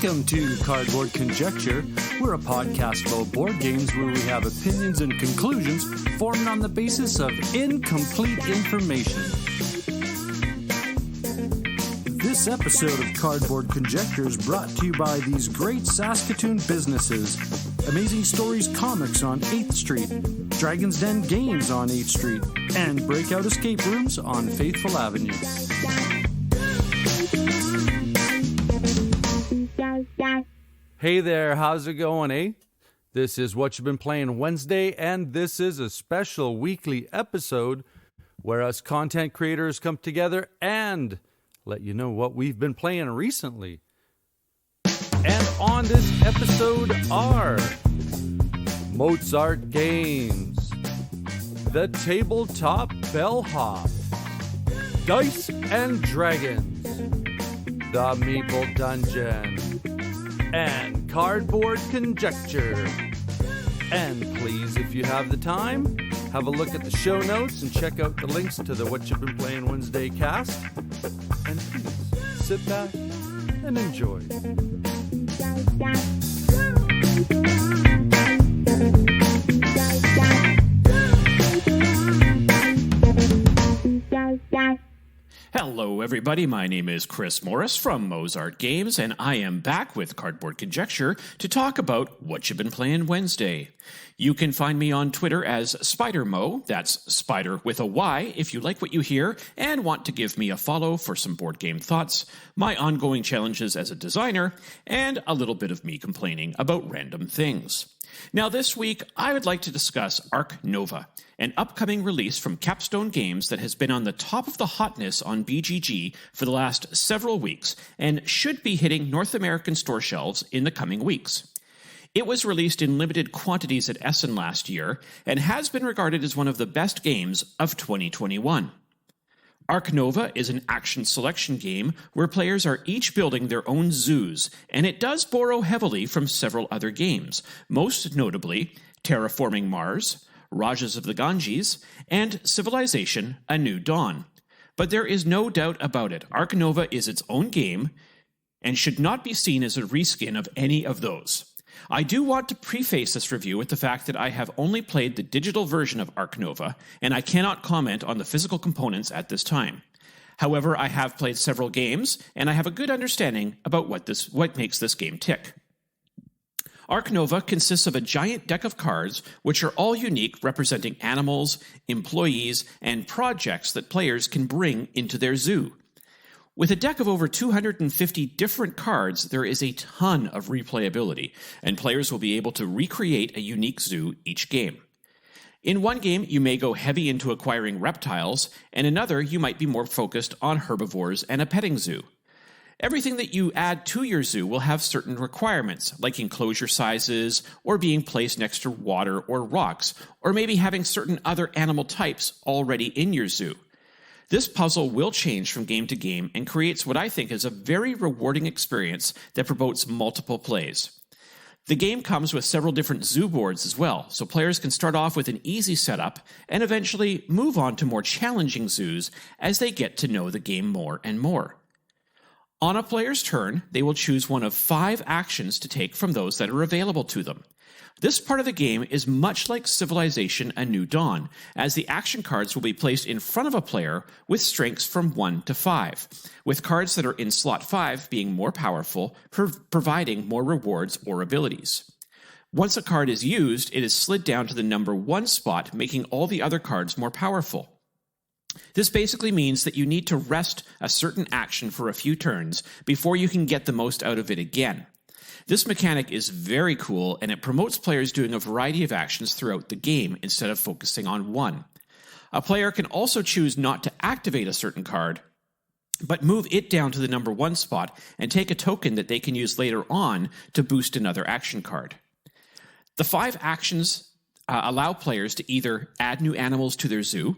Welcome to Cardboard Conjecture. We're a podcast about board games where we have opinions and conclusions formed on the basis of incomplete information. This episode of Cardboard Conjecture is brought to you by these great Saskatoon businesses: Amazing Stories Comics on 8th Street, Dragon's Den Games on 8th Street, and Breakout Escape Rooms on Faithful Avenue. Hey there, how's it going, eh? This is What You've Been Playing Wednesday, and this is a special weekly episode where us content creators come together and let you know what we've been playing recently. And on this episode are Mozart Games, the Tabletop Bellhop, Dice and Dragons, the Meeple Dungeon, and Cardboard Conjecture. And please, if you have the time, have a look at the show notes and check out the links to the What You've Been Playing Wednesday cast. And please, sit back and enjoy. Hello everybody, my name is Chris Morris from Mozart Games, and I am back with Cardboard Conjecture to talk about What You've Been Playing Wednesday. You can find me on Twitter as SpiderMo, that's Spider with a Y, if you like what you hear and want to give me a follow for some board game thoughts, my ongoing challenges as a designer, and a little bit of me complaining about random things. Now this week, I would like to discuss Arc Nova, an upcoming release from Capstone Games that has been on the top of the hotness on BGG for the last several weeks and should be hitting North American store shelves in the coming weeks. It was released in limited quantities at Essen last year and has been regarded as one of the best games of 2021. Arc Nova is an action selection game where players are each building their own zoos, and it does borrow heavily from several other games, most notably Terraforming Mars, Rajas of the Ganges, and Civilization: A New Dawn. But there is no doubt about it, Arc Nova is its own game and should not be seen as a reskin of any of those. I do want to preface this review with the fact that I have only played the digital version of Arc Nova, and I cannot comment on the physical components at this time. However, I have played several games, and I have a good understanding about what makes this game tick. Arc Nova consists of a giant deck of cards, which are all unique, representing animals, employees, and projects that players can bring into their zoo. With a deck of over 250 different cards, there is a ton of replayability, and players will be able to recreate a unique zoo each game. In one game, you may go heavy into acquiring reptiles, and another, you might be more focused on herbivores and a petting zoo. Everything that you add to your zoo will have certain requirements, like enclosure sizes, or being placed next to water or rocks, or maybe having certain other animal types already in your zoo. This puzzle will change from game to game and creates what I think is a very rewarding experience that promotes multiple plays. The game comes with several different zoo boards as well, so players can start off with an easy setup and eventually move on to more challenging zoos as they get to know the game more and more. On a player's turn, they will choose one of 5 actions to take from those that are available to them. This part of the game is much like Civilization: A New Dawn, as the action cards will be placed in front of a player with strengths from 1 to 5, with cards that are in slot 5 being more powerful, providing more rewards or abilities. Once a card is used, it is slid down to the number 1 spot, making all the other cards more powerful. This basically means that you need to rest a certain action for a few turns before you can get the most out of it again. This mechanic is very cool, and it promotes players doing a variety of actions throughout the game instead of focusing on one. A player can also choose not to activate a certain card, but move it down to the number 1 spot and take a token that they can use later on to boost another action card. The 5 actions allow players to either add new animals to their zoo,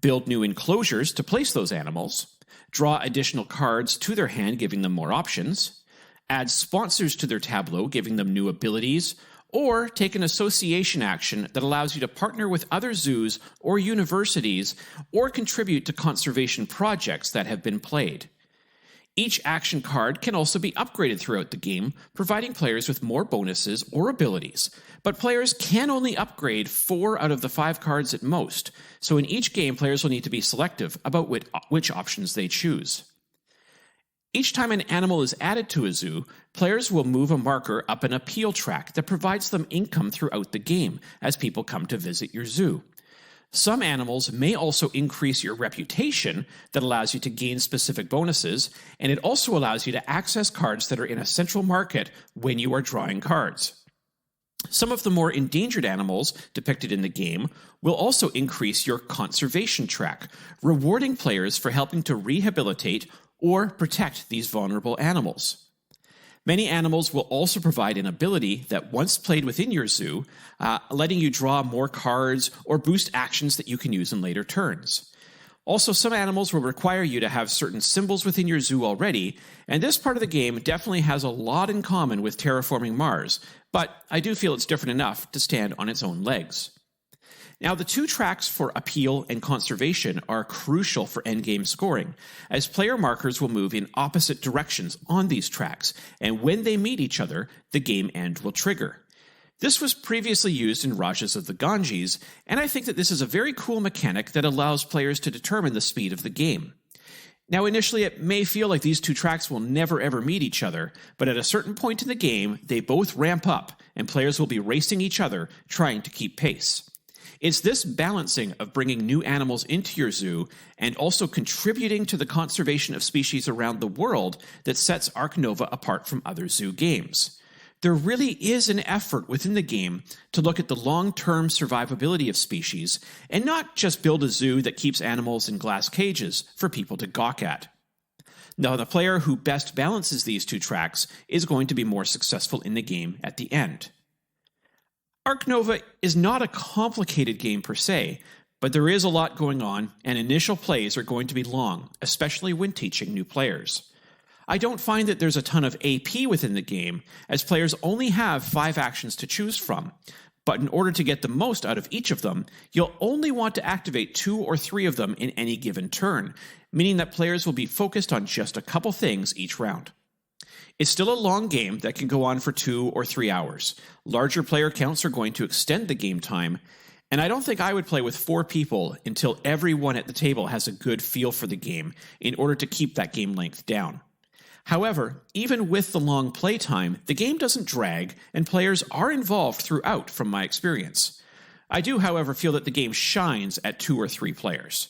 build new enclosures to place those animals, draw additional cards to their hand, giving them more options, add sponsors to their tableau, giving them new abilities, or take an association action that allows you to partner with other zoos or universities or contribute to conservation projects that have been played. Each action card can also be upgraded throughout the game, providing players with more bonuses or abilities, but players can only upgrade 4 out of the 5 cards at most, so in each game players will need to be selective about which options they choose. Each time an animal is added to a zoo, players will move a marker up an appeal track that provides them income throughout the game as people come to visit your zoo. Some animals may also increase your reputation that allows you to gain specific bonuses, and it also allows you to access cards that are in a central market when you are drawing cards. Some of the more endangered animals depicted in the game will also increase your conservation track, rewarding players for helping to rehabilitate or protect these vulnerable animals. Many animals will also provide an ability that once played within your zoo, letting you draw more cards or boost actions that you can use in later turns. Also, some animals will require you to have certain symbols within your zoo already, and this part of the game definitely has a lot in common with Terraforming Mars, but I do feel it's different enough to stand on its own legs. Now, the 2 tracks for appeal and conservation are crucial for endgame scoring, as player markers will move in opposite directions on these tracks, and when they meet each other, the game end will trigger. This was previously used in Rajas of the Ganges, and I think that this is a very cool mechanic that allows players to determine the speed of the game. Now, initially it may feel like these 2 tracks will never ever meet each other, but at a certain point in the game, they both ramp up, and players will be racing each other, trying to keep pace. It's this balancing of bringing new animals into your zoo and also contributing to the conservation of species around the world that sets Ark Nova apart from other zoo games. There really is an effort within the game to look at the long-term survivability of species and not just build a zoo that keeps animals in glass cages for people to gawk at. Now, the player who best balances these 2 tracks is going to be more successful in the game at the end. Ark Nova is not a complicated game per se, but there is a lot going on, and initial plays are going to be long, especially when teaching new players. I don't find that there's a ton of AP within the game, as players only have 5 actions to choose from, but in order to get the most out of each of them, you'll only want to activate 2 or 3 of them in any given turn, meaning that players will be focused on just a couple things each round. It's still a long game that can go on for 2 or 3 hours. Larger player counts are going to extend the game time, and I don't think I would play with 4 people until everyone at the table has a good feel for the game in order to keep that game length down. However, even with the long play time, the game doesn't drag, and players are involved throughout from my experience. I do, however, feel that the game shines at 2 or 3 players.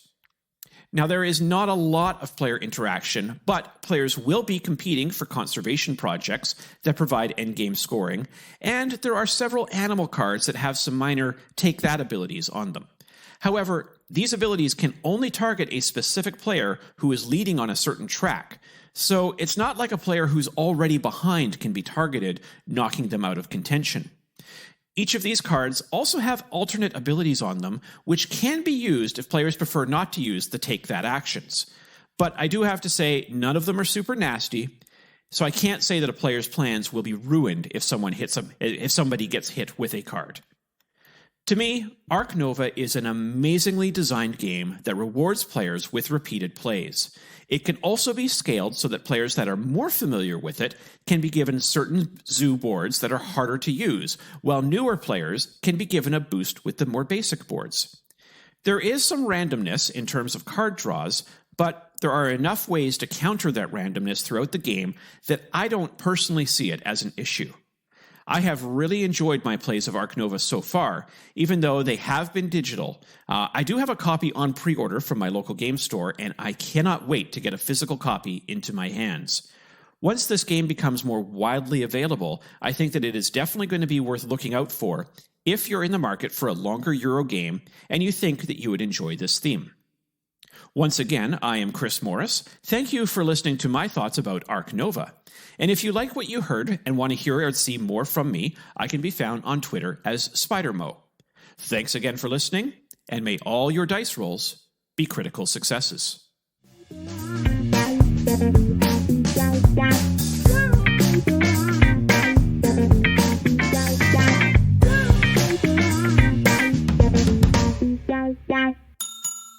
Now, there is not a lot of player interaction, but players will be competing for conservation projects that provide endgame scoring, and there are several animal cards that have some minor take-that abilities on them. However, these abilities can only target a specific player who is leading on a certain track, so it's not like a player who's already behind can be targeted, knocking them out of contention. Each of these cards also have alternate abilities on them, which can be used if players prefer not to use the take-that actions. But I do have to say, none of them are super nasty, so I can't say that a player's plans will be ruined if somebody gets hit with a card. To me, Ark Nova is an amazingly designed game that rewards players with repeated plays. It can also be scaled so that players that are more familiar with it can be given certain zoo boards that are harder to use, while newer players can be given a boost with the more basic boards. There is some randomness in terms of card draws, but there are enough ways to counter that randomness throughout the game that I don't personally see it as an issue. I have really enjoyed my plays of Ark Nova so far, even though they have been digital. I do have a copy on pre-order from my local game store, and I cannot wait to get a physical copy into my hands. Once this game becomes more widely available, I think that it is definitely going to be worth looking out for if you're in the market for a longer Euro game and you think that you would enjoy this theme. Once again, I am Chris Morris. Thank you for listening to my thoughts about Ark Nova. And if you like what you heard and want to hear or see more from me, I can be found on Twitter as SpiderMo. Thanks again for listening, and may all your dice rolls be critical successes.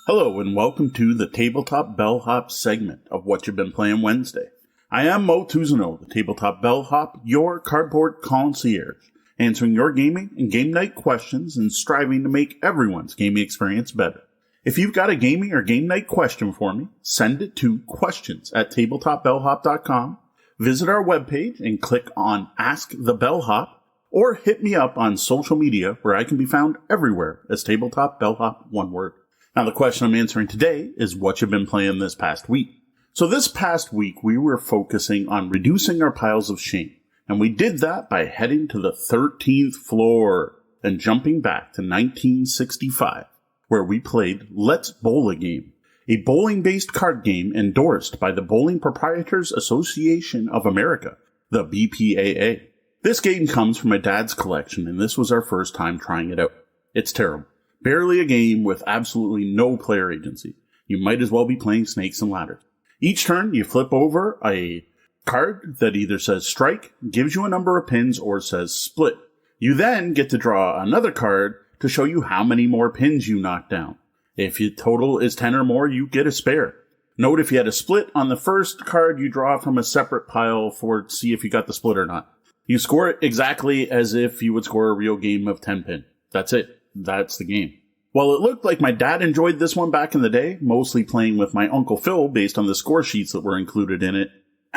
Hello and welcome to the Tabletop Bellhop segment of What You've Been Playing Wednesday. I am Moe T, the Tabletop Bellhop, your cardboard concierge, answering your gaming and game night questions and striving to make everyone's gaming experience better. If you've got a gaming or game night question for me, send it to questions@tabletopbellhop.com, visit our webpage and click on Ask the Bellhop, or hit me up on social media where I can be found everywhere as Tabletop Bellhop, one word. Now the question I'm answering today is what you've been playing this past week. So this past week we were focusing on reducing our piles of shame, and we did that by heading to the 13th floor and jumping back to 1965. Where we played Let's Bowl a Game, a bowling-based card game endorsed by the Bowling Proprietors Association of America, the BPAA. This game comes from my dad's collection, and this was our first time trying it out. It's terrible. Barely a game with absolutely no player agency. You might as well be playing Snakes and Ladders. Each turn, you flip over a card that either says strike, gives you a number of pins, or says split. You then get to draw another card to show you how many more pins you knock down. If your total is 10 or more, you get a spare. Note if you had a split on the first card, you draw from a separate pile to see if you got the split or not. You score it exactly as if you would score a real game of 10 pin. That's it. That's the game. While it looked like my dad enjoyed this one back in the day, mostly playing with my Uncle Phil based on the score sheets that were included in it,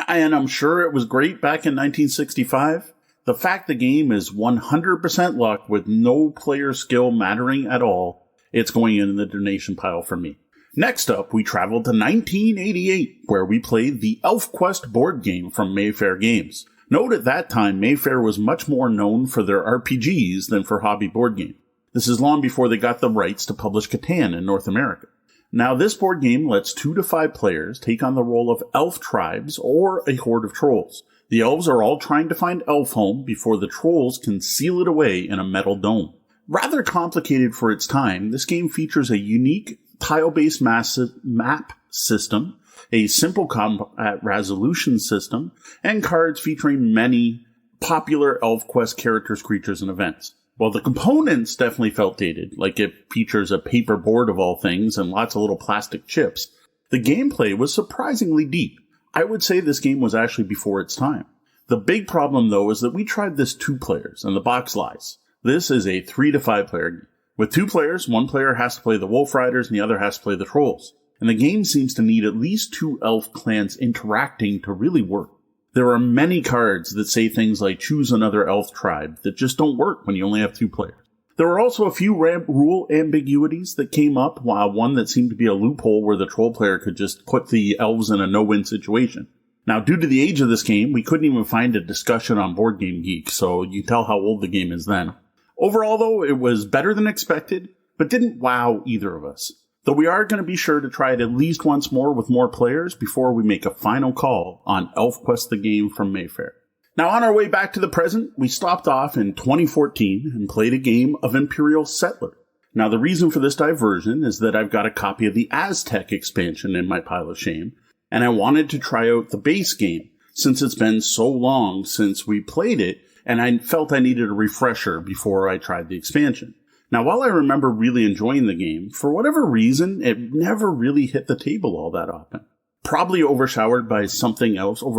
and I'm sure it was great back in 1965, the fact the game is 100% luck with no player skill mattering at all, it's going in the donation pile for me. Next up, we traveled to 1988, where we played the ElfQuest board game from Mayfair Games. Note at that time, Mayfair was much more known for their RPGs than for hobby board games. This is long before they got the rights to publish Catan in North America. Now, this board game lets 2 to 5 players take on the role of elf tribes or a horde of trolls. The elves are all trying to find Elfhome before the trolls can seal it away in a metal dome. Rather complicated for its time, this game features a unique tile-based map system, a simple combat resolution system, and cards featuring many popular ElfQuest characters, creatures, and events. While the components definitely felt dated, like it features a paper board of all things and lots of little plastic chips, the gameplay was surprisingly deep. I would say this game was actually before its time. The big problem, though, is that we tried this 2 players, and the box lies. This is a 3 to 5 player game. With 2 players, one player has to play the Wolf Riders, and the other has to play the Trolls. And the game seems to need at least 2 elf clans interacting to really work. There are many cards that say things like choose another elf tribe that just don't work when you only have 2 players. There were also a few rule ambiguities that came up, while one that seemed to be a loophole where the troll player could just put the elves in a no-win situation. Now, due to the age of this game, we couldn't even find a discussion on Board Game Geek, so you tell how old the game is then. Overall, though, it was better than expected, but didn't wow either of us. Though we are going to be sure to try it at least once more with more players before we make a final call on ElfQuest the game from Mayfair. Now, on our way back to the present, we stopped off in 2014 and played a game of Imperial Settler. Now, the reason for this diversion is that I've got a copy of the Aztec expansion in my pile of shame, and I wanted to try out the base game, since it's been so long since we played it, and I felt I needed a refresher before I tried the expansion. Now, while I remember really enjoying the game, for whatever reason, it never really hit the table all that often. Probably overshadowed by something else that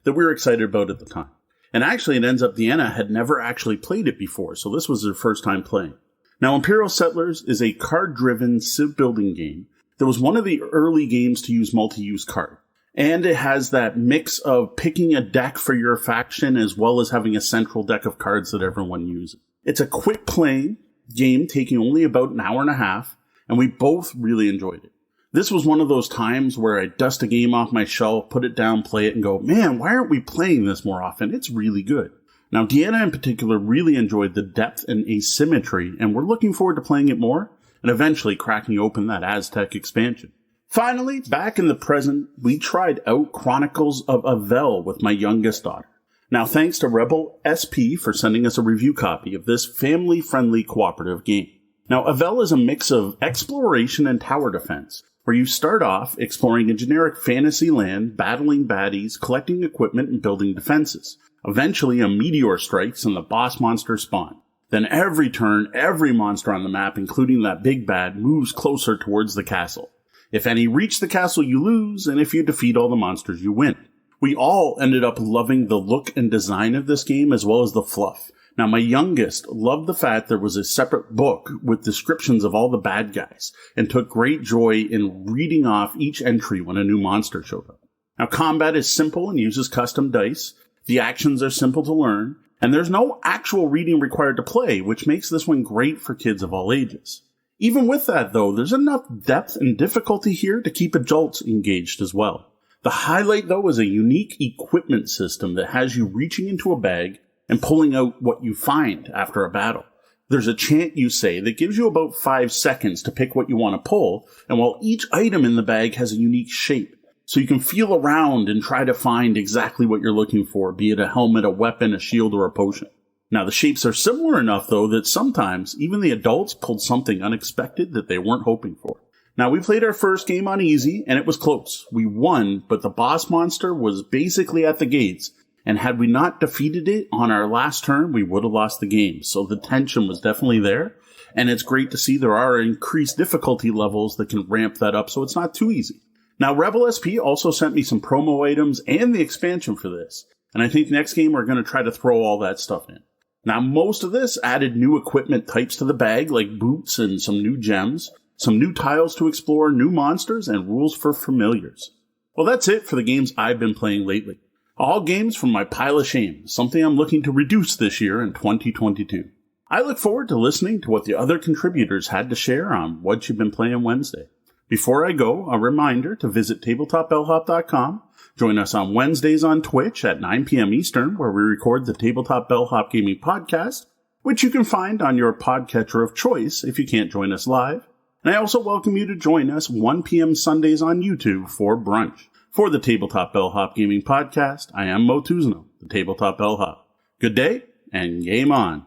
we were excited about at the time. And actually, it ends up Deanna had never actually played it before, so this was her first time playing. Now, Imperial Settlers is a card-driven civ-building game that was one of the early games to use multi-use card. And it has that mix of picking a deck for your faction as well as having a central deck of cards that everyone uses. It's a quick-playing game taking only about an hour and a half, and we both really enjoyed it. This was one of those times where I dust a game off my shelf, put it down, play it, and go, man, why aren't we playing this more often? It's really good. Now, Deanna in particular really enjoyed the depth and asymmetry, and we're looking forward to playing it more, and eventually cracking open that Aztec expansion. Finally, back in the present, we tried out Chronicles of Avel with my youngest daughter. Now, thanks to Rebel SP for sending us a review copy of this family-friendly cooperative game. Now, Avel is a mix of exploration and tower defense, where you start off exploring a generic fantasy land, battling baddies, collecting equipment, and building defenses. Eventually, a meteor strikes and the boss monsters spawn. Then every turn, every monster on the map, including that big bad, moves closer towards the castle. If any reach the castle, you lose, and if you defeat all the monsters, you win. We all ended up loving the look and design of this game as well as the fluff. Now, my youngest loved the fact there was a separate book with descriptions of all the bad guys and took great joy in reading off each entry when a new monster showed up. Now, combat is simple and uses custom dice. The actions are simple to learn, and there's no actual reading required to play, which makes this one great for kids of all ages. Even with that, though, there's enough depth and difficulty here to keep adults engaged as well. The highlight, though, is a unique equipment system that has you reaching into a bag and pulling out what you find after a battle. There's a chant you say that gives you about 5 seconds to pick what you want to pull, and while each item in the bag has a unique shape, so you can feel around and try to find exactly what you're looking for, be it a helmet, a weapon, a shield, or a potion. Now, the shapes are similar enough, though, that sometimes even the adults pulled something unexpected that they weren't hoping for. Now, we played our first game on easy, and it was close. We won, but the boss monster was basically at the gates, and had we not defeated it on our last turn, we would have lost the game. So the tension was definitely there, and it's great to see there are increased difficulty levels that can ramp that up so it's not too easy. Now, Rebel SP also sent me some promo items and the expansion for this, and I think next game we're going to try to throw all that stuff in. Now, most of this added new equipment types to the bag, like boots and some new gems, some new tiles to explore, new monsters, and rules for familiars. Well, that's it for the games I've been playing lately. All games from my pile of shame, something I'm looking to reduce this year in 2022. I look forward to listening to what the other contributors had to share on What You've Been Playing Wednesday. Before I go, a reminder to visit tabletopbellhop.com. Join us on Wednesdays on Twitch at 9 p.m. Eastern, where we record the Tabletop Bellhop Gaming Podcast, which you can find on your podcatcher of choice if you can't join us live. And I also welcome you to join us 1 p.m. Sundays on YouTube for brunch. For the Tabletop Bellhop Gaming Podcast, I am Moe T, the Tabletop Bellhop. Good day, and game on.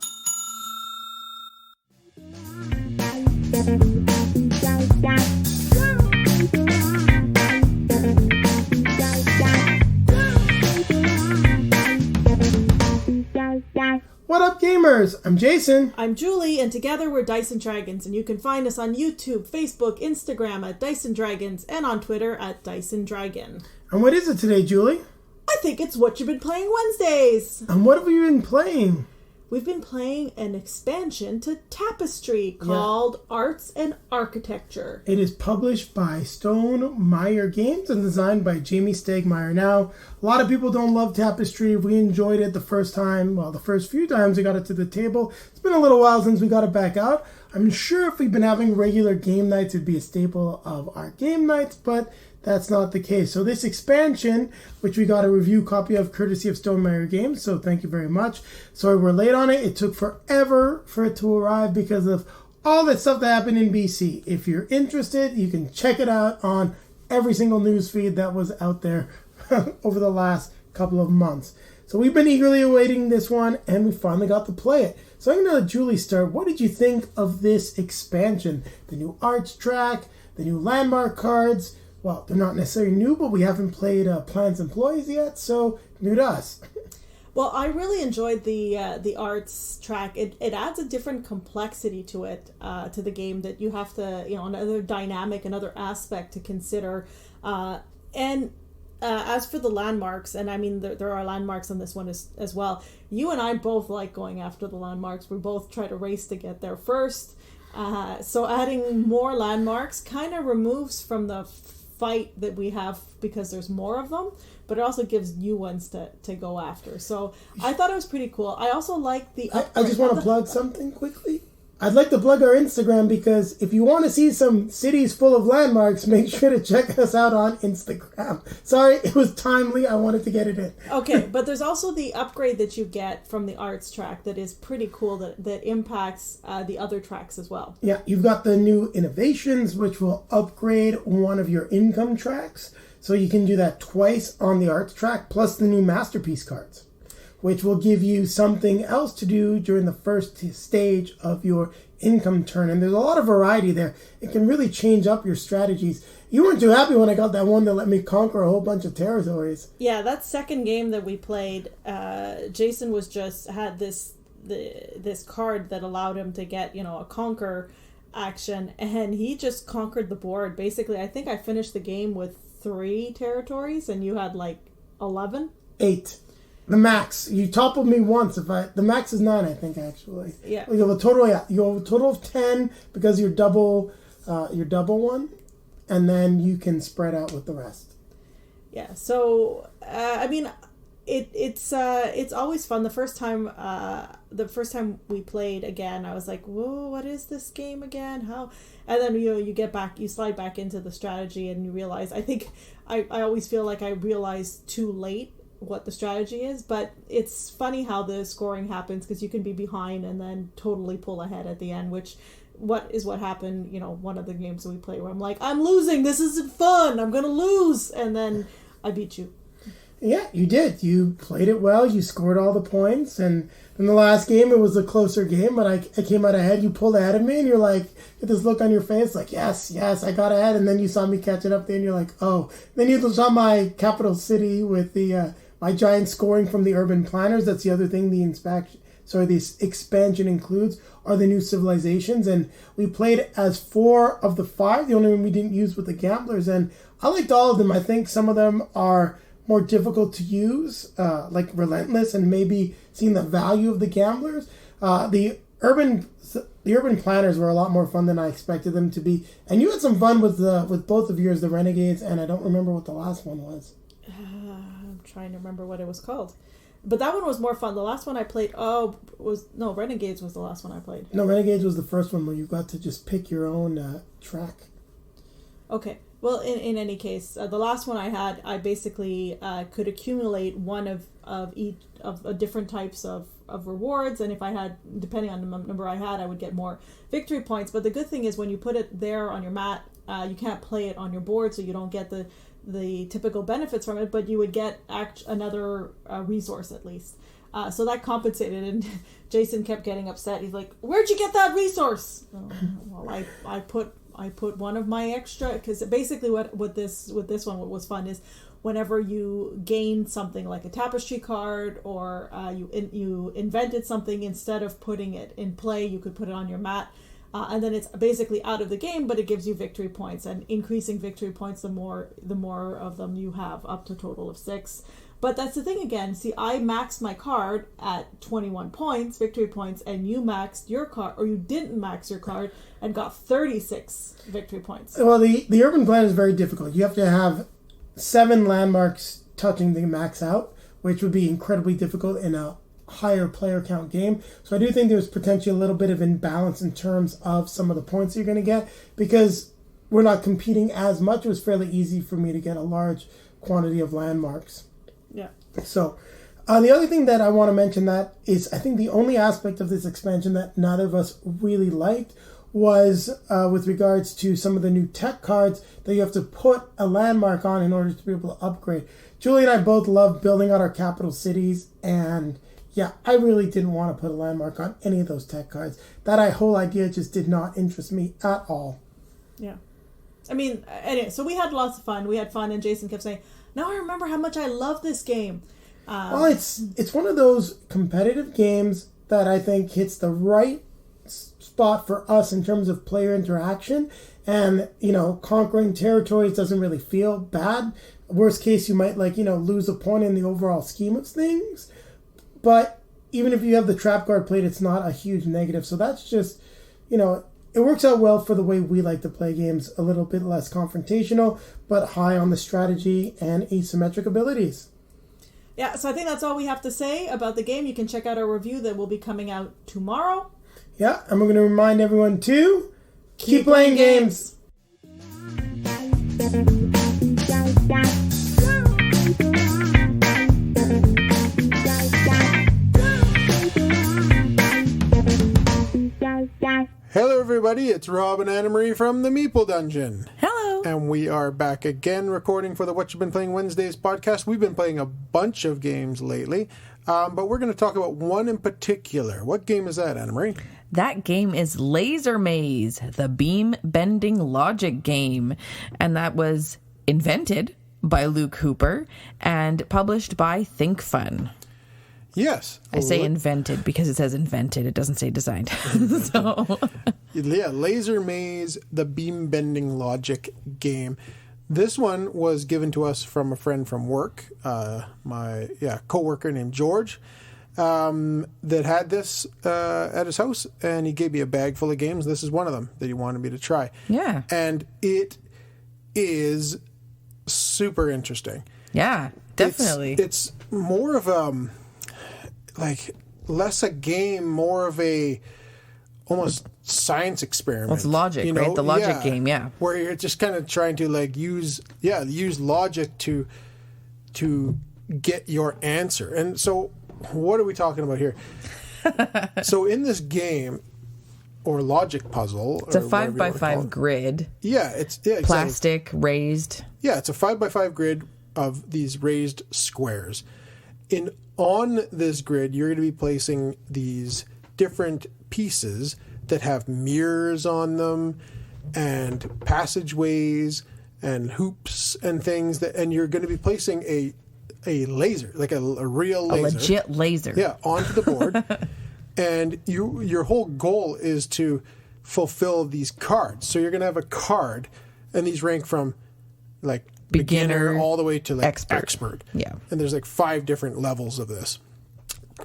What up, gamers? I'm Jayson. I'm Julie, and together we're Dice and Dragons, and you can find us on YouTube, Facebook, Instagram at Dice and Dragons, and on Twitter at Dice and Dragon. And what is it today, Julie? I think it's What You've Been Playing Wednesdays. And what have you been playing? We've been playing an expansion to Tapestry called Arts and Architecture. It is published by Stonemaier Games and designed by Jamie Stegmaier. Now, a lot of people don't love Tapestry. We enjoyed it the first few times we got it to the table. It's been a little while since we got it back out. I'm sure if we've been having regular game nights, it'd be a staple of our game nights, but that's not the case. So this expansion, which we got a review copy of courtesy of Stonemaier Games, so thank you very much. Sorry we're late on it. It took forever for it to arrive because of all that stuff that happened in BC. If you're interested, you can check it out on every single news feed that was out there over the last couple of months. So we've been eagerly awaiting this one, and we finally got to play it. So I'm going to let Julie start. What did you think of this expansion? The new arts track, the new landmark cards. Well, they're not necessarily new, but we haven't played Plants Employees yet, so new to us. Well, I really enjoyed the arts track. It adds a different complexity to it, to the game, that you have to, another dynamic, another aspect to consider. As for the landmarks, and I mean, there are landmarks on this one as well. You and I both like going after the landmarks. We both try to race to get there first. So adding more landmarks kind of removes from the fight that we have because there's more of them, but it also gives new ones to go after. So I thought it was pretty cool. I also like the I just want to plug something quickly. I'd like to plug our Instagram, because if you want to see some cities full of landmarks, make sure to check us out on Instagram. Sorry, it was timely. I wanted to get it in. Okay, but there's also the upgrade that you get from the arts track that is pretty cool, that impacts the other tracks as well. Yeah, you've got the new innovations, which will upgrade one of your income tracks. So you can do that twice on the arts track, plus the new masterpiece cards, which will give you something else to do during the first stage of your income turn. And there's a lot of variety there. It can really change up your strategies. You weren't too happy when I got that one that let me conquer a whole bunch of territories. Yeah, that second game that we played, Jayson had this card that allowed him to get, a conquer action, and he just conquered the board. Basically, I think I finished the game with 3 territories, and you had like 11? 8. The max. You toppled me once. The max is 9, I think, actually. Yeah. You have a total. Yeah, you have a total of 10 because you're double one, and then you can spread out with the rest. Yeah. So I mean, it's always fun. The first time we played again, I was like, whoa, what is this game again? How? And then you slide back into the strategy, and you realize. I think I always feel like I realized too late what the strategy is, but it's funny how the scoring happens, because you can be behind and then totally pull ahead at the end, which what happened, one of the games that we play where I'm like, I'm losing, this isn't fun, I'm gonna lose, and then I beat you. Yeah, you did. You played it well, you scored all the points, and in the last game it was a closer game, but I came out ahead, you pulled ahead of me, and you're like, get this look on your face, like, yes, I got ahead, and then you saw me catch it up there, and you're like, oh. Then you saw my capital city with the my giant scoring from the urban planners. That's the other thing this expansion includes, are the new civilizations. And we played as 4 of the 5. The only one we didn't use was the gamblers. And I liked all of them. I think some of them are more difficult to use, like Relentless, and maybe seeing the value of the gamblers. The urban planners were a lot more fun than I expected them to be. And you had some fun with both of yours, the Renegades, and I don't remember what the last one was. Trying to remember what it was called, but that one was more fun. The last one I played Renegades was the last one I played. No, Renegades was the first one where you got to just pick your own track. Okay, well, in any case, the last one I had, I basically could accumulate one of each of different types of rewards, and if I had, depending on the number I had, I would get more victory points. But the good thing is when you put it there on your mat, you can't play it on your board, so you don't get the typical benefits from it, but you would get another resource at least. So that compensated, and Jayson kept getting upset. He's like, "Where'd you get that resource?" Well, I put one of my extra, because basically what this one, what was fun is whenever you gain something like a tapestry card, or you invented something, instead of putting it in play, you could put it on your mat. And then it's basically out of the game, but it gives you victory points, and increasing victory points, the more of them you have, up to a total of 6. But that's the thing again. See, I maxed my card at 21 points, victory points, and you maxed your card, or you didn't max your card and got 36 victory points. Well, the urban plan is very difficult. You have to have 7 landmarks touching the max out, which would be incredibly difficult in a higher player count game. So I do think there's potentially a little bit of imbalance in terms of some of the points you're going to get, because we're not competing as much. It was fairly easy for me to get a large quantity of landmarks. Yeah. So the other thing that I want to mention that is, I think the only aspect of this expansion that neither of us really liked was with regards to some of the new tech cards that you have to put a landmark on in order to be able to upgrade. Julie and I both love building out our capital cities, and yeah, I really didn't want to put a landmark on any of those tech cards. That whole idea just did not interest me at all. Yeah. I mean, anyway, so we had lots of fun. We had fun, and Jayson kept saying, now I remember how much I love this game. Well, it's one of those competitive games that I think hits the right spot for us in terms of player interaction. And, conquering territories doesn't really feel bad. Worst case, you might, lose a point in the overall scheme of things. But even if you have the trap card played, it's not a huge negative. So that's just, it works out well for the way we like to play games. A little bit less confrontational, but high on the strategy and asymmetric abilities. Yeah, so I think that's all we have to say about the game. You can check out our review that will be coming out tomorrow. Yeah, and we're going to remind everyone to keep playing games. Hello everybody, it's Rob and Anna-Marie from the Meeple Dungeon. Hello. And we are back again recording for the What You've Been Playing Wednesdays podcast. We've been playing a bunch of games lately, but we're going to talk about one in particular. What game is that, Anna-Marie? That game is Laser Maze, the beam-bending logic game. And that was invented by Luke Hooper and published by Think Fun. Yes. I say invented because it says invented. It doesn't say designed. So Yeah, Laser Maze, the beam bending logic game. This one was given to us from a friend from work, my coworker named George, that had this at his house, and he gave me a bag full of games. This is one of them that he wanted me to try. yeah. And it is super interesting. Yeah, definitely. It's more of like less a game, more of a almost science experiment. Well, it's logic, right? The logic game, yeah. Where you're just kind of trying to like use logic to get your answer. And so what are we talking about here? So in this game or logic puzzle, It's a 5x5 grid. Yeah, exactly. Plastic, raised. Yeah, it's a 5x5 grid of these raised squares. On this grid, you're going to be placing these different pieces that have mirrors on them and passageways and hoops and things and you're going to be placing a laser, like a real laser. A legit laser. Yeah, onto the board. And your whole goal is to fulfill these cards. So you're going to have a card, and these rank from like beginner all the way to like expert. Yeah. And there's like 5 different levels of this.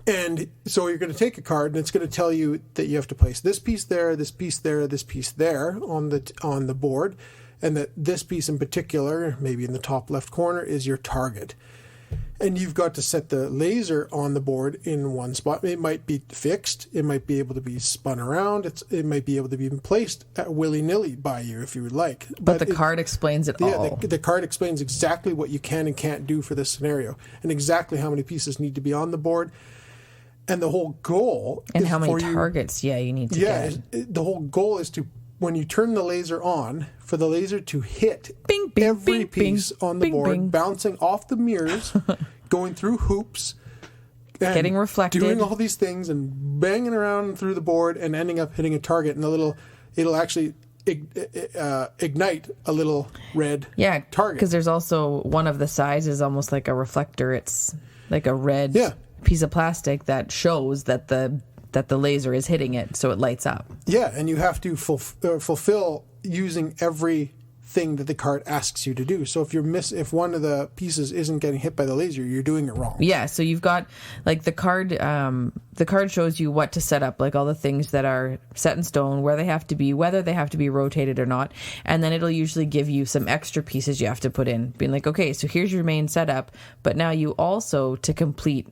And so you're going to take a card, and it's going to tell you that you have to place this piece there, this piece there, this piece there on the board, and that this piece in particular, maybe in the top left corner, is your target. And you've got to set the laser on the board in one spot. It might be fixed. It might be able to be spun around. It might be able to be placed willy-nilly by you if you would like. But the card explains it all. The card explains exactly what you can and can't do for this scenario and exactly how many pieces need to be on the board. And the whole goal and is how many targets you need to get. The whole goal is to, when you turn the laser on, for the laser to hit bing, bing, every bing, piece bing, on the bing, board, bing. bouncing off the mirrors, going through hoops, and getting reflected, doing all these things and banging around through the board and ending up hitting a target. And it'll actually ignite a little red target. Because there's also one of the sides is almost like a reflector. It's like a red piece of plastic that shows that the laser is hitting it, so it lights up. Yeah, and you have to fulfill using everything that the card asks you to do. So if one of the pieces isn't getting hit by the laser, you're doing it wrong. Yeah, so you've got like the card. The card shows you what to set up, like all the things that are set in stone, where they have to be, whether they have to be rotated or not, and then it'll usually give you some extra pieces you have to put in, being like, okay, so here's your main setup, but now you also, to complete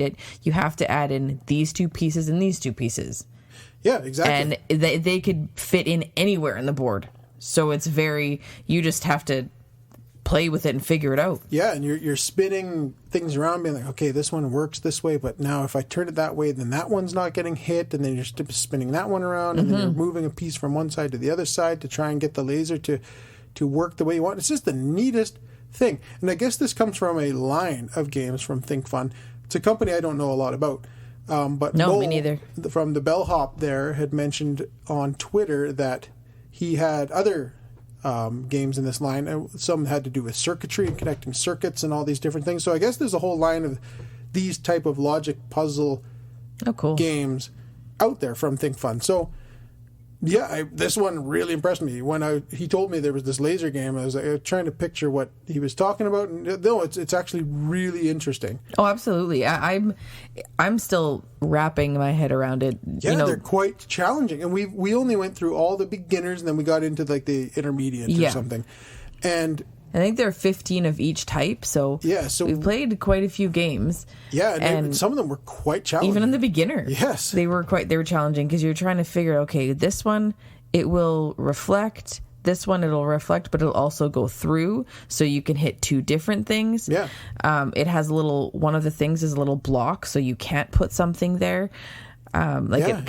it, you have to add in these 2 pieces and these 2 pieces. Yeah, exactly. And they could fit in anywhere in the board. So it's you just have to play with it and figure it out. Yeah, and you're spinning things around, being like, okay, this one works this way, but now if I turn it that way, then that one's not getting hit, and then you're spinning that one around, and then you're moving a piece from one side to the other side to try and get the laser to work the way you want. It's just the neatest thing. And I guess this comes from a line of games from Think Fun. It's a company I don't know a lot about. But no, Moe, me neither. From the Bellhop there, had mentioned on Twitter that he had other games in this line, and some had to do with circuitry and connecting circuits and all these different things. So I guess there's a whole line of these type of logic puzzle games out there from Think Fun. So yeah, this one really impressed me. When he told me there was this laser game, I was trying to picture what he was talking about. And no, it's actually really interesting. Oh, absolutely. I'm still wrapping my head around it. Yeah, they're quite challenging. And we only went through all the beginners, and then we got into like the intermediate or something. And I think there are 15 of each type, so we've played quite a few games. Yeah, and some of them were quite challenging. Even in the beginner. Yes. They were challenging because you're trying to figure, okay, this one, it will reflect. This one, it'll reflect, but it'll also go through, so you can hit 2 different things. Yeah. It has one of the things is a little block, so you can't put something there. It's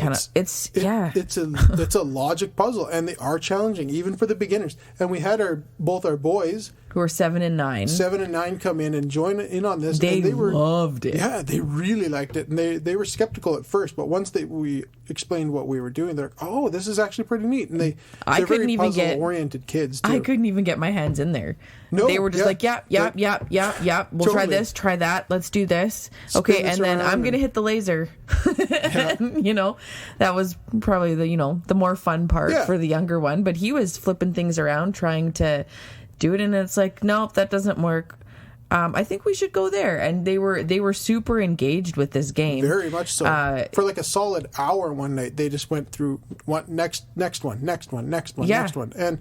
a logic puzzle, and they are challenging even for the beginners. And we had both our boys who are 7 and 9. 7 and 9 come in and join in on this. They, and they were, loved it. Yeah, they really liked it. And they were skeptical at first, but once we explained what we were doing, they're like, oh, this is actually pretty neat. And they're very puzzle-oriented kids, too. I couldn't even get my hands in there. No, they were just like, yep. We'll Totally. try this, try that. Let's do this. Okay, and then I'm going to hit the laser. And, you know, that was probably the more fun part for the younger one. But he was flipping things around, trying to do it, and it's like, nope, that doesn't work. I think we should go there. And they were super engaged with this game. Very much so. For like a solid hour one night, they just went through next one. And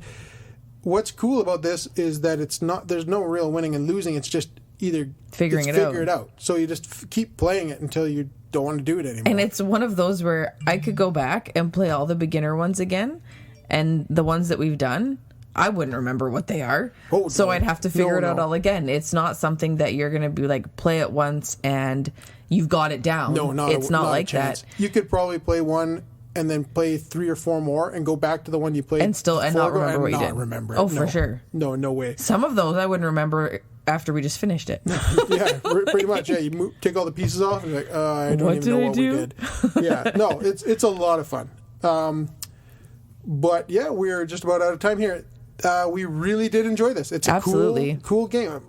what's cool about this is that there's no real winning and losing. It's just either figure it out. So you just keep playing it until you don't want to do it anymore. And it's one of those where I could go back and play all the beginner ones again, and the ones that we've done, I wouldn't remember what they are. So I'd have to figure it out all again. It's not something that you're going to be like, play it once and you've got it down. No, it's not like that. You could probably play one and then play 3 or 4 more and go back to the one you played and not remember what you did. Remember it. Oh, for sure. No way. Some of those I wouldn't remember after we just finished it. Yeah, pretty much. Yeah, you take all the pieces off and you're like, I don't even know what we did. Yeah, no, it's a lot of fun. But yeah, we're just about out of time here. We really did enjoy this. It's a cool game.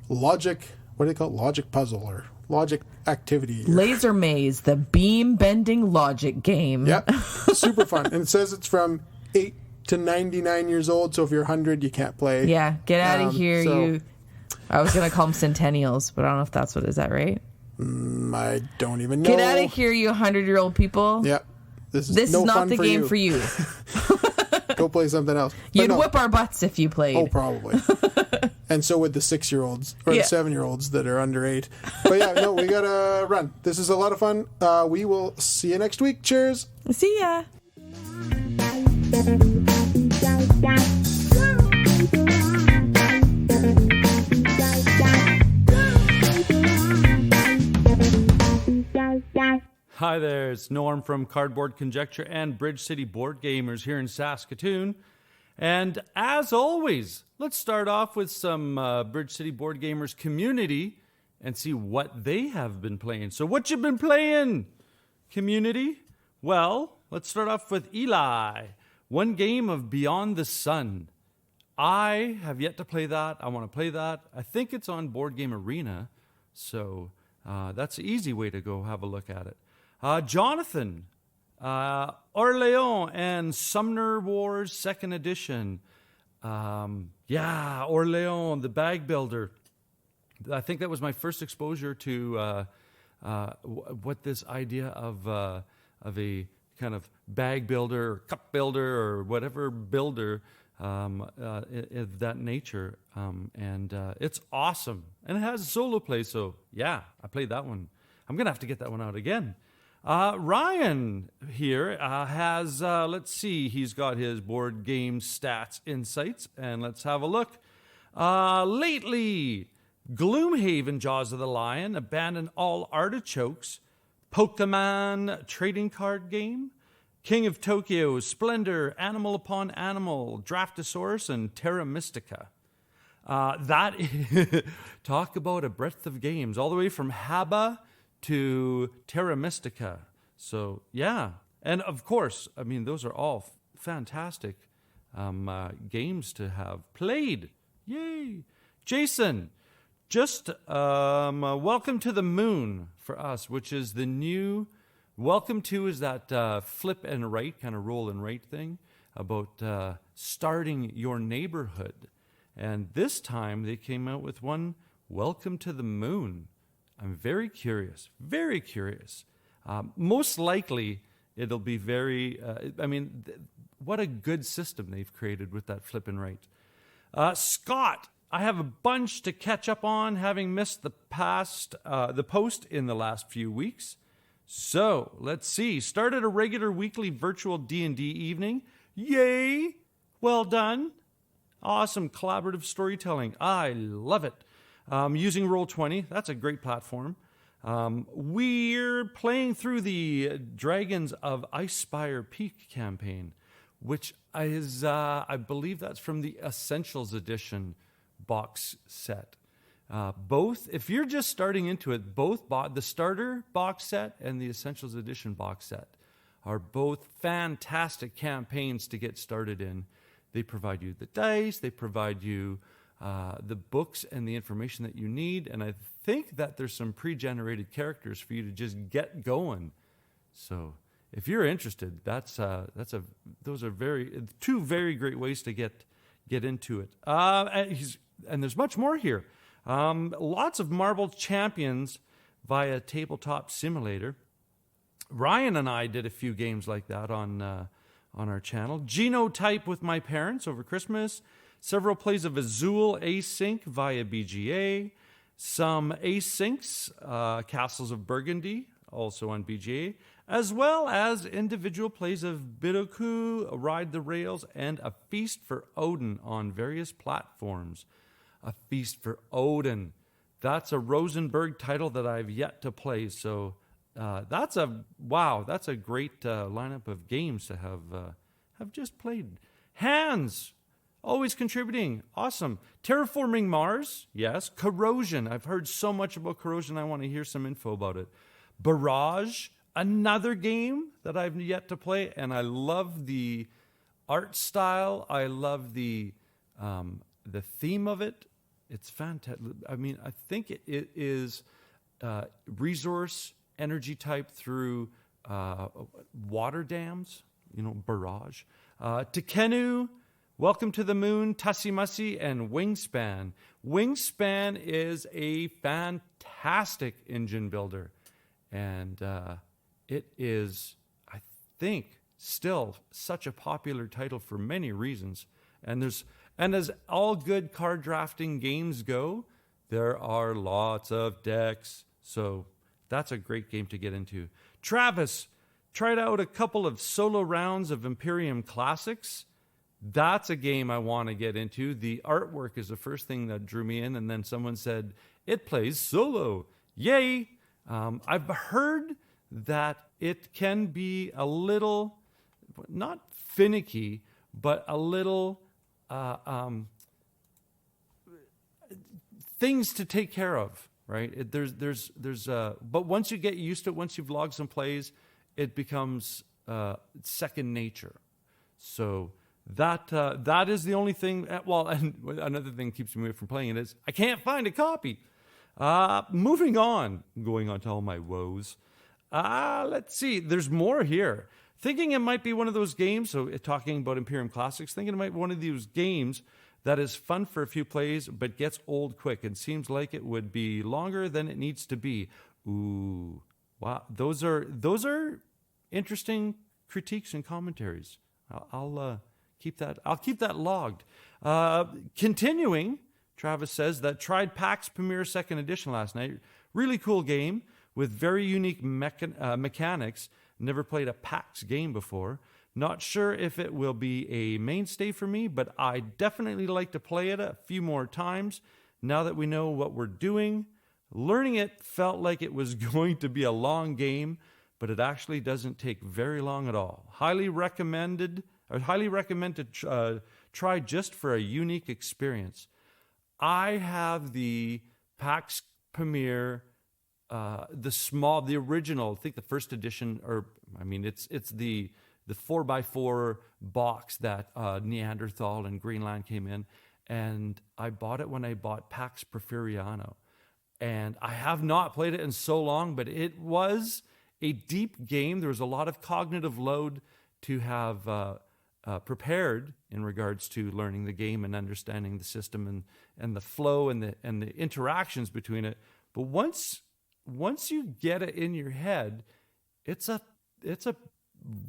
Logic, what do they call it? Logic puzzle or logic activity. Laser Maze, the beam bending logic game. Yep, super fun. And it says it's from 8 to 99 years old. So if you're 100, you can't play. Yeah, get out of here, I was going to call them centennials, but I don't know if that's what is that right? I don't even know. Get out of here, you 100-year-old people. Yep. This is not the game for you. Go play something else. You'd whip our butts if you played. Oh, probably. And so would the 6-year-olds or the 7-year-olds that are under 8. But yeah, no, we gotta run. This is a lot of fun. We will see you next week. Cheers. See ya. Hi there, it's Norm from Cardboard Conjecture and Bridge City Board Gamers here in Saskatoon. And as always, let's start off with some Bridge City Board Gamers community and see what they have been playing. So what you been playing, community? Well, let's start off with Eli. One game of Beyond the Sun. I have yet to play that. I want to play that. I think it's on Board Game Arena. So that's an easy way to go have a look at it. Jonathan, Orleans and Sumner Wars 2nd Edition. Orleans, the bag builder. I think that was my first exposure to what this idea of a kind of bag builder or cup builder or whatever builder of that nature. And it's awesome. And it has solo play, so yeah, I played that one. I'm going to have to get that one out again. Ryan here has, let's see, he's got his board game stats insights, and let's have a look. Lately, Gloomhaven, Jaws of the Lion, Abandon All Artichokes, Pokemon trading card game, King of Tokyo, Splendor, Animal Upon Animal, Draftosaurus, and Terra Mystica. Talk about a breadth of games, all the way from Haba to Terra Mystica. So, yeah. And, of course, I mean, those are all fantastic games to have played. Yay! Jayson, just Welcome to the Moon for us, which is the new... Welcome to is that flip and write, kind of roll and write thing about starting your neighborhood. And this time they came out with one, Welcome to the Moon. I'm very curious, very curious. Most likely, it'll be very, what a good system they've created with that flip and write. Scott, I have a bunch to catch up on, having missed the post in the last few weeks. So, let's see. Started a regular weekly virtual D&D evening. Yay! Well done. Awesome collaborative storytelling. I love it. Using Roll20, that's a great platform. We're playing through the Dragons of Icespire Peak campaign, which is, I believe that's from the Essentials edition, box set. Both, if you're just starting into it, the starter box set and the Essentials Edition box set are both fantastic campaigns to get started in. They provide you the dice, they provide you the books and the information that you need, and I think that there's some pre-generated characters for you to just get going. So if you're interested, those are two very great ways to get into it. And there's much more here. Lots of Marble Champions via Tabletop Simulator. Ryan and I did a few games like that on our channel. Genotype with my parents over Christmas. Several plays of Azul Async via BGA. Some Asyncs, Castles of Burgundy, also on BGA. As well as individual plays of Bidoku, Ride the Rails, and A Feast for Odin on various platforms. A Feast for Odin. That's a Rosenberg title that I've yet to play. So that's a great lineup of games to have just played. Hands, always contributing. Awesome. Terraforming Mars, yes. Corrosion. I've heard so much about Corrosion. I want to hear some info about it. Barrage, another game that I've yet to play, and I love the art style. I love the theme of it. It's fantastic. I mean, I think it is resource energy type through water dams, barrage. Tekenu, Welcome to the Moon, Tussie Mussy, and Wingspan. Wingspan is a fantastic engine builder. And it is, I think, still such a popular title for many reasons. And as all good card drafting games go, there are lots of decks. So that's a great game to get into. Travis tried out a couple of solo rounds of Imperium Classics. That's a game I want to get into. The artwork is the first thing that drew me in. And then someone said, it plays solo. Yay! I've heard that it can be a little, not finicky, but a little things to take care of, right? But once you get used to it, once you've logged some plays, it becomes second nature. So that is the only thing. Well, and another thing keeps me away from playing it is I can't find a copy. Moving on, going on to all my woes. Let's see. There's more here. Thinking it might be one of those games, so talking about Imperium Classics, thinking it might be one of those games that is fun for a few plays, but gets old quick and seems like it would be longer than it needs to be. Ooh, wow. Those are interesting critiques and commentaries. I'll keep that logged. Continuing, Travis says that tried PAX Premier 2nd Edition last night. Really cool game with very unique mechanics. Never played a PAX game before. Not sure if it will be a mainstay for me, but I definitely like to play it a few more times now that we know what we're doing. Learning it felt like it was going to be a long game, but it actually doesn't take very long at all. Highly recommend to try just for a unique experience. I have the PAX Premier, the original, I think the first edition, it's the 4x4 box that Neanderthal and Greenland came in, and I bought it when I bought PAX Porfiriano. And I have not played it in so long, but it was a deep game. There was a lot of cognitive load to have prepared in regards to learning the game and understanding the system and the flow and the interactions between it. But once you get it in your head, it's a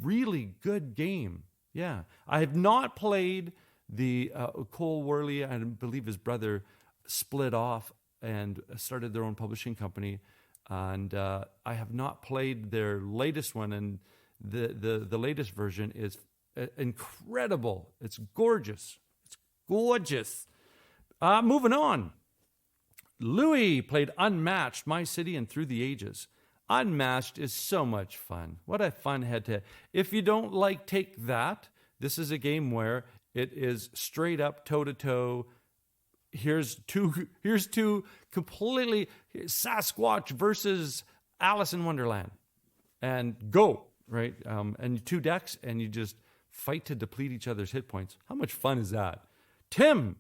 really good game. Yeah, I have not played the Cole Worley. I believe his brother split off and started their own publishing company, and I have not played their latest one. And the latest version is incredible. It's gorgeous. It's gorgeous. Moving on. Louis played Unmatched, My City and Through the Ages. Unmatched is so much fun. What a fun head-to-head. If you don't like Take That, this is a game where it is straight up toe-to-toe here's two completely Sasquatch versus Alice in Wonderland, and go, right? And 2 decks, and you just fight to deplete each other's hit points. How much fun is that? Tim,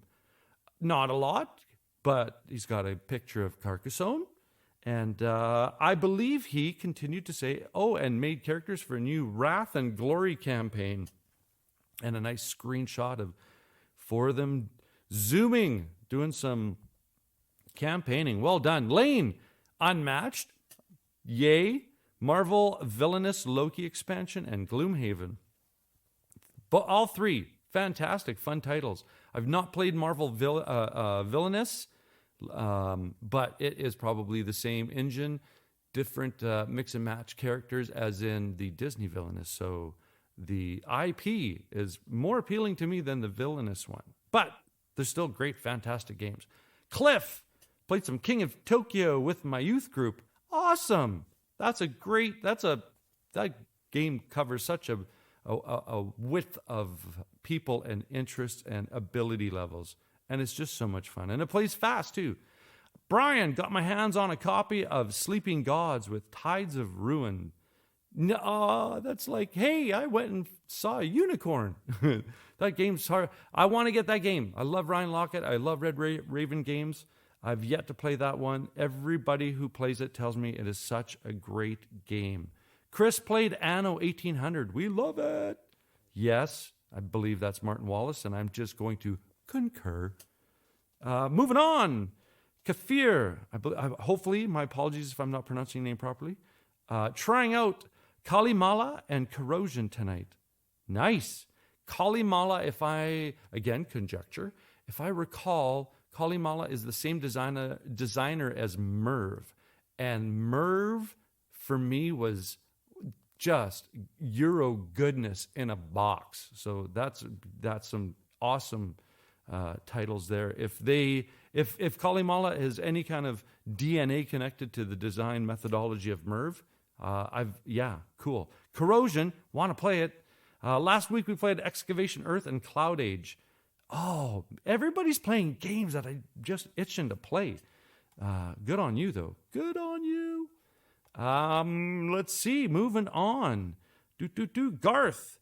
not a lot, but he's got a picture of Carcassonne. And I believe he continued to say, and made characters for a new Wrath and Glory campaign. And a nice screenshot of 4 of them zooming, doing some campaigning. Well done. Lane, unmatched. Yay. Marvel Villainous Loki expansion and Gloomhaven. But all 3, fantastic, fun titles. I've not played Marvel Villainous, but it is probably the same engine, different mix and match characters as in the Disney Villainous. So the IP is more appealing to me than the Villainous one. But they're still great, fantastic games. Cliff, played some King of Tokyo with my youth group. Awesome. That game covers such a width of people and interests and ability levels. And it's just so much fun. And it plays fast, too. Brian, got my hands on a copy of Sleeping Gods with Tides of Ruin. No, that's like, hey, I went and saw a unicorn. That game's hard. I want to get that game. I love Ryan Lockett. I love Red Raven games. I've yet to play that one. Everybody who plays it tells me it is such a great game. Chris played Anno 1800. We love it. Yes, I believe that's Martin Wallace, and I'm just going to concur. Moving on. Kafir. Hopefully, my apologies if I'm not pronouncing your name properly. Trying out Kalimala and Corrosion tonight. Nice. Kalimala, again, Conjecture. If I recall, Kalimala is the same designer as Merv. And Merv, for me, was just Euro goodness in a box. So that's some awesome titles there. If Kalimala has any kind of DNA connected to the design methodology of Merv, cool. Corrosion, want to play it. Last week we played Excavation Earth and Cloud Age. Oh, everybody's playing games that I just itching to play. Good on you, though. Good on you. Let's see. Moving on. Garth.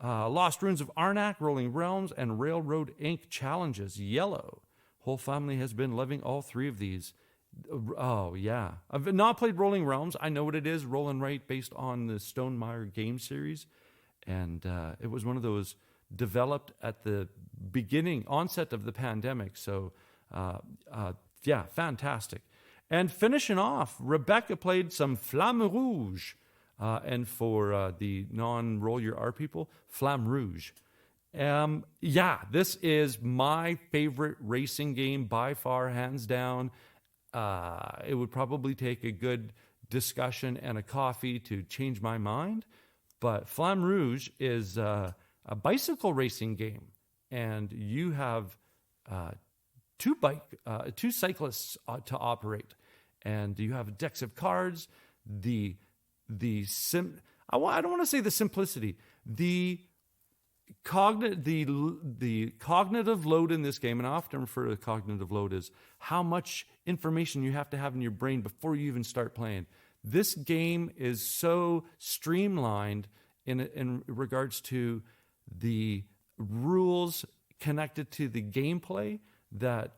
Lost Ruins of Arnak, Rolling Realms, and Railroad Inc. challenges. Yellow. Whole family has been loving all 3 of these. Oh, yeah. I've not played Rolling Realms. I know what it is. Roll and write based on the Stonemaier game series. And it was one of those developed at the onset of the pandemic. So, fantastic. And finishing off, Rebecca played some Flamme Rouge. And for the non-roll your R people, Flamme Rouge. This is my favorite racing game by far, hands down. It would probably take a good discussion and a coffee to change my mind. But Flamme Rouge is a bicycle racing game. And you have 2 cyclists to operate. And you have decks of cards. I don't want to say the simplicity. The cognitive load in this game, and I often refer to the cognitive load as how much information you have to have in your brain before you even start playing. This game is so streamlined in regards to the rules connected to the gameplay that,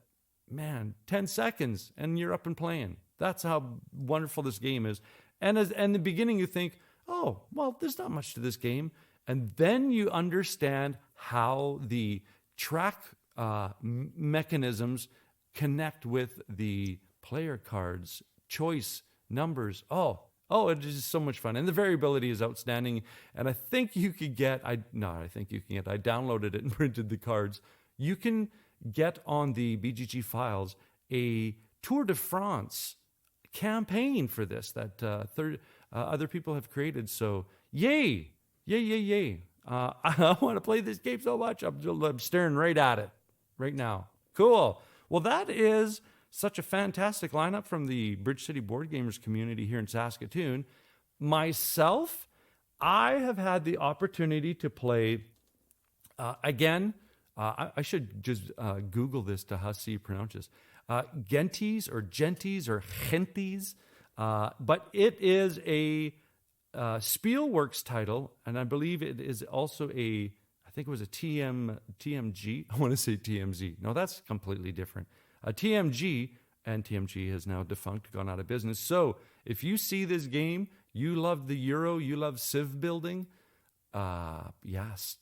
10 seconds and you're up and playing. That's how wonderful this game is. And in the beginning you think, oh, well, there's not much to this game. And then you understand how the track mechanisms connect with the player cards, choice, numbers. Oh, it is so much fun. And the variability is outstanding. And I think you could get, I downloaded it and printed the cards. You can get on the BGG files a Tour de France campaign for this that other people have created. So yay. I want to play this game so much. I'm staring right at it right now. Cool. Well, that is such a fantastic lineup from the Bridge City Board Gamers community here in Saskatoon. Myself, I have had the opportunity to play, again, I should just Google this to how you pronounce this. Genties or Genties. But it is a Spielworks title, and I believe it is also I think it was a TMG. I want to say TMZ. No, that's completely different. A TMG, and TMG has now defunct, gone out of business. So if you see this game, you love the Euro, you love Civ building, yes,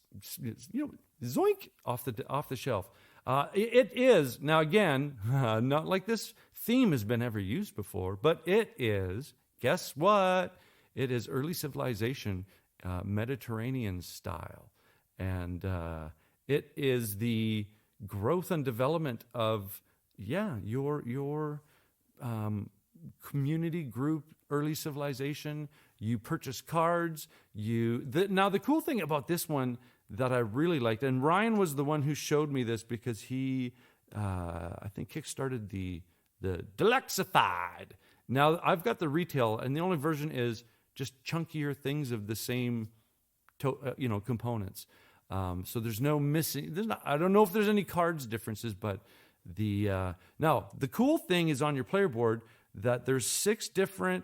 zoink, off the shelf. It is, now again, not like this theme has been ever used before, but it is, guess what? It is early civilization, Mediterranean style. And it is the growth and development of, your community group, early civilization. You purchase cards. Now, the cool thing about this one that I really liked, and Ryan was the one who showed me this because he, I think, kickstarted the Deluxified. Now, I've got the retail, and the only version is just chunkier things of the same, components. So there's no missing. I don't know if there's any cards differences, but now the cool thing is on your player board that there's 6 different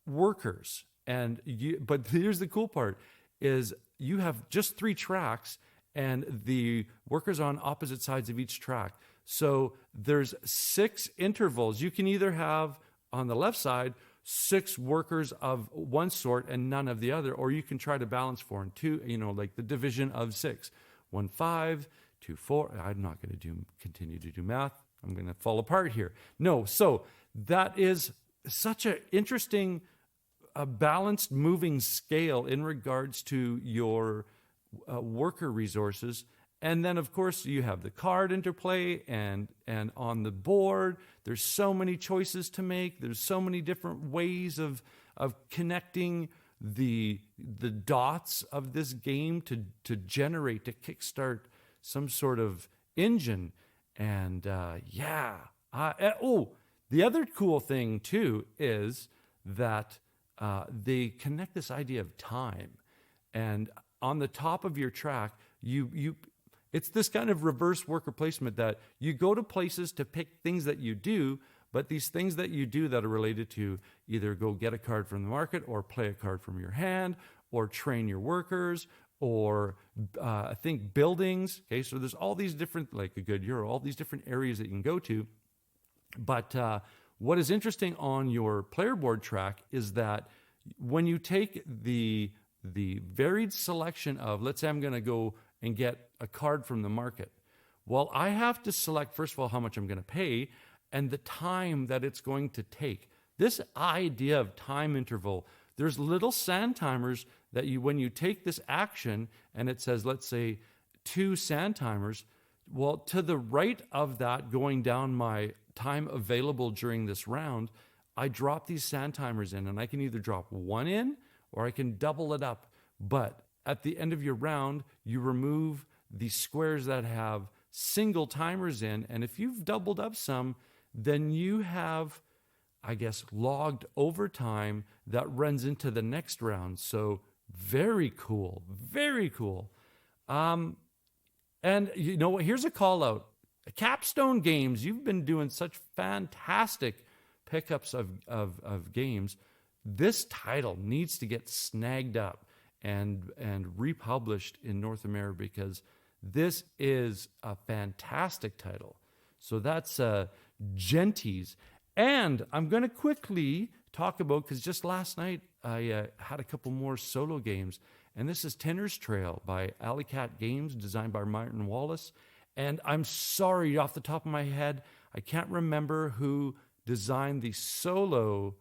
workers, but here's the cool part is you have just 3 tracks, and the workers on opposite sides of each track. So there's 6 intervals. You can either have on the left side 6 workers of one sort and none of the other, or you can try to balance 4 and 2, like the division of 6. 1, 5, 2, 4. I'm not going to continue to do math. I'm going to fall apart here. No, so that is such an interesting, balanced moving scale in regards to your worker resources. And then, of course, you have the card interplay, and on the board, there's so many choices to make. There's so many different ways of connecting the dots of this game to kickstart some sort of engine. And the other cool thing too is that they connect this idea of time, and on the top of your track, it's this kind of reverse worker placement that you go to places to pick things that you do, but these things that you do that are related to either go get a card from the market or play a card from your hand or train your workers or I think buildings. Okay, so there's all these different, like a good Euro, all these different areas that you can go to. But what is interesting on your player board track is that when you take the varied selection of, let's say I'm going to go and get a card from the market. Well, I have to select, first of all, how much I'm going to pay and the time that it's going to take. This idea of time interval, there's little sand timers that when you take this action and it says, let's say 2 sand timers, well, to the right of that, going down my time available during this round, I drop these sand timers in, and I can either drop 1 in or I can double it up. But at the end of your round, you remove the squares that have single timers in, and if you've doubled up some, then you have, I guess, logged overtime that runs into the next round. So very cool, very cool. And you know what? Here's a call out. Capstone Games, you've been doing such fantastic pickups of games. This title needs to get snagged up and republished in North America because this is a fantastic title. So that's Genties. And I'm going to quickly talk about, because just last night I had a couple more solo games, and this is Tinner's Trail by Alley Cat Games, designed by Martin Wallace. And I'm sorry, off the top of my head, I can't remember who designed the solo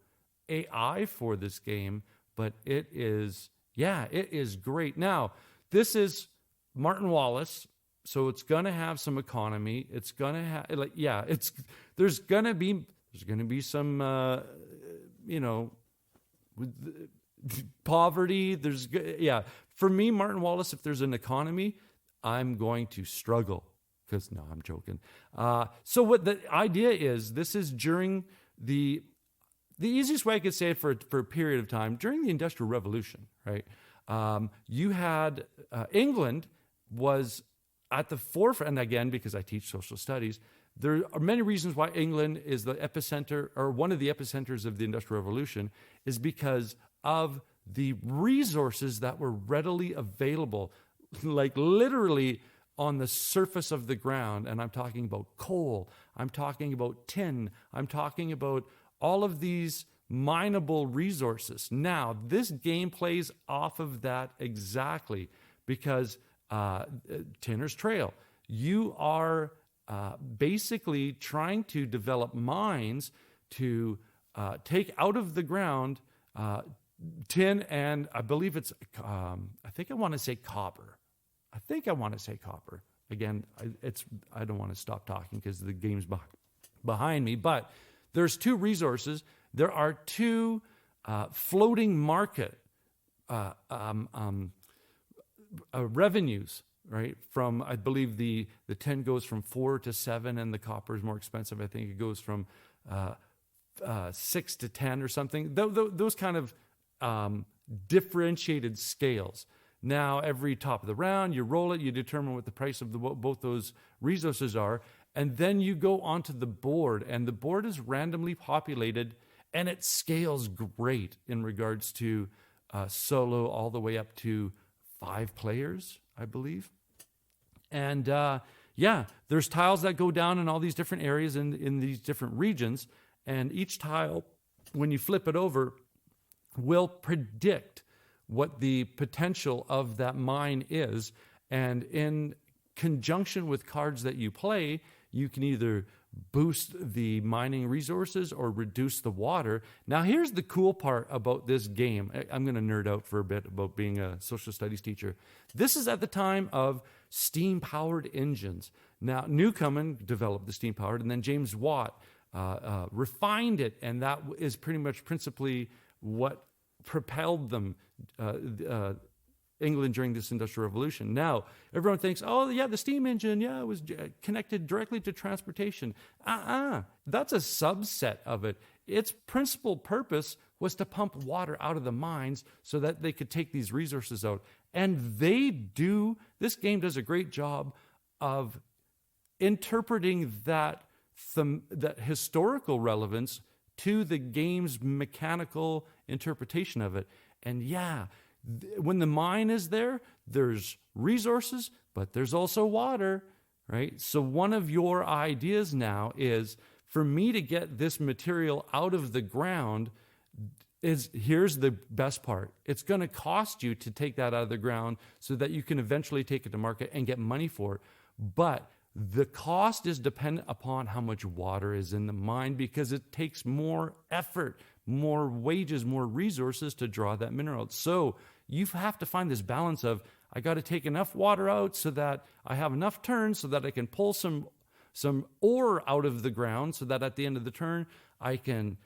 AI for this game, but it is great. Now, this is Martin Wallace, so it's going to have some economy. It's going to have, there's going to be some, poverty. For me, Martin Wallace, if there's an economy, I'm going to struggle. Because, no, I'm joking. So what the idea is, this is during the easiest way I could say it for a period of time, during the Industrial Revolution, right? You had, England was at the forefront, and again, because I teach social studies, there are many reasons why England is the epicenter, or one of the epicenters of the Industrial Revolution, is because of the resources that were readily available, like literally on the surface of the ground. And I'm talking about coal, I'm talking about tin, I'm talking about all of these mineable resources. Now, this game plays off of that exactly, because Tinner's Trail, you are basically trying to develop mines to take out of the ground tin, and I believe it's, I think I want to say copper. Again, I don't want to stop talking because the game's behind me, but there's two resources. There are two floating market revenues, right? From, I believe the tin goes from 4 to 7, and the copper is more expensive. I think it goes from 6 to 10 or something. Those kind of differentiated scales. Now, every top of the round, you roll it, you determine what the price of both those resources are, and then you go onto the board, and the board is randomly populated, and it scales great in regards to solo all the way up to 5 players, I believe. And there's tiles that go down in all these different areas in these different regions, and each tile, when you flip it over, will predict what the potential of that mine is. And in conjunction with cards that you play, you can either boost the mining resources or reduce the water. Now, here's the cool part about this game. I'm going to nerd out for a bit about being a social studies teacher. This is at the time of steam-powered engines. Now, Newcomen developed the steam-powered, and then James Watt refined it, and that is pretty much principally what propelled them, England, during this Industrial Revolution. Now, everyone thinks, oh, yeah, the steam engine, it was connected directly to transportation. That's a subset of it. Its principal purpose was to pump water out of the mines so that they could take these resources out. And this game does a great job of interpreting that historical relevance to the game's mechanical interpretation of it. And when the mine is there, there's resources, but there's also water, right? So one of your ideas now is, for me to get this material out of the ground, here's the best part. It's going to cost you to take that out of the ground so that you can eventually take it to market and get money for it. But the cost is dependent upon how much water is in the mine, because it takes more effort, more wages, more resources to draw that mineral out. So you have to find this balance of, I got to take enough water out so that I have enough turns so that I can pull some ore out of the ground, so that at the end of the turn I can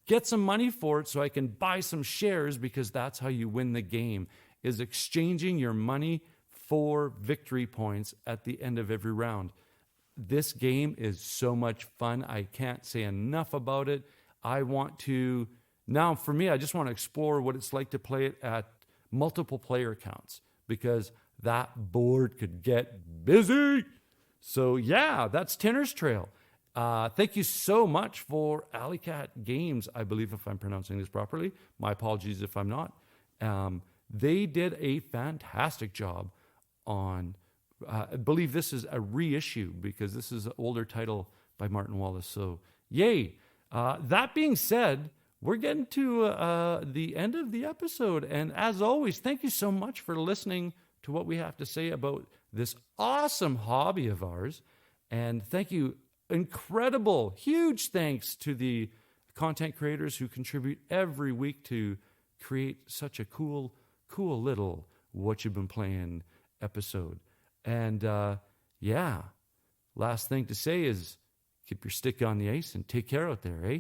get some money for it, so I can buy some shares, because that's how you win the game, is exchanging your money for victory points at the end of every round. This game is so much fun. I can't say enough about it. Now for me, I just want to explore what it's like to play it at multiple player counts, because that board could get busy. So that's Tinner's Trail. Thank you so much for Alleycat Games, I believe, if I'm pronouncing this properly. My apologies if I'm not. They did a fantastic job on, I believe this is a reissue, because this is an older title by Martin Wallace. So yay. That being said, we're getting to the end of the episode. And as always, thank you so much for listening to what we have to say about this awesome hobby of ours. And thank you, huge thanks to the content creators who contribute every week to create such a cool little What You've Been Playing episode. And last thing to say is, keep your stick on the ice and take care out there, eh?